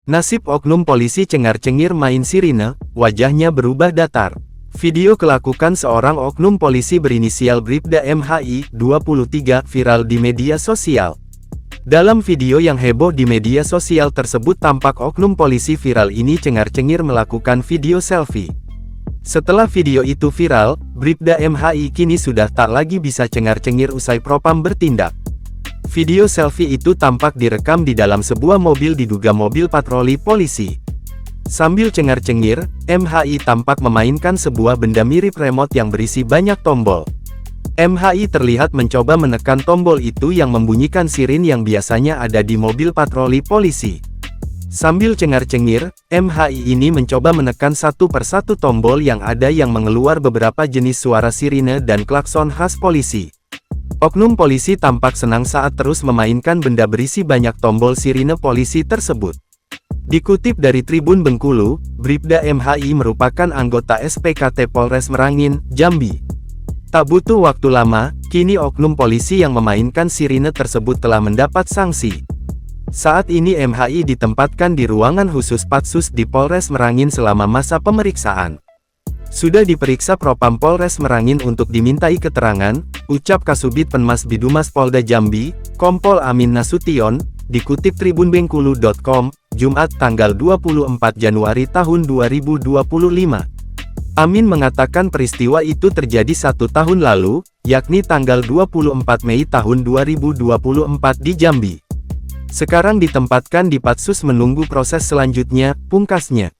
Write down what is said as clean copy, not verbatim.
Nasib oknum polisi cengar-cengir main sirine, wajahnya berubah datar. Video kelakukan seorang oknum polisi berinisial Bribda MHI, 23, viral di media sosial. Dalam video yang heboh di media sosial tersebut tampak oknum polisi viral ini cengar-cengir melakukan video selfie. Setelah video itu viral, Bribda MHI kini sudah tak lagi bisa cengar-cengir usai propam bertindak. Video selfie itu tampak direkam di dalam sebuah mobil diduga mobil patroli polisi. Sambil cengar-cengir, MHI tampak memainkan sebuah benda mirip remote yang berisi banyak tombol. MHI terlihat mencoba menekan tombol itu yang membunyikan sirin yang biasanya ada di mobil patroli polisi. Sambil cengar-cengir, MHI ini mencoba menekan satu persatu tombol yang ada yang mengeluarkan beberapa jenis suara sirine dan klakson khas polisi. Oknum polisi tampak senang saat terus memainkan benda berisi banyak tombol sirine polisi tersebut. Dikutip dari Tribun Bengkulu, Bribda MHI merupakan anggota SPKT Polres Merangin, Jambi. Tak butuh waktu lama, kini oknum polisi yang memainkan sirine tersebut telah mendapat sanksi. Saat ini MHI ditempatkan di ruangan khusus Patsus di Polres Merangin selama masa pemeriksaan. Sudah diperiksa Propam Polres Merangin untuk dimintai keterangan, ucap Kasubit Penmas Bidumas Polda Jambi, Kompol Amin Nasution, dikutip tribunbengkulu.com, Jumat tanggal 24 Januari tahun 2025. Amin mengatakan peristiwa itu terjadi 1 tahun lalu, yakni tanggal 24 Mei tahun 2024 di Jambi. Sekarang ditempatkan di Patsus menunggu proses selanjutnya, pungkasnya.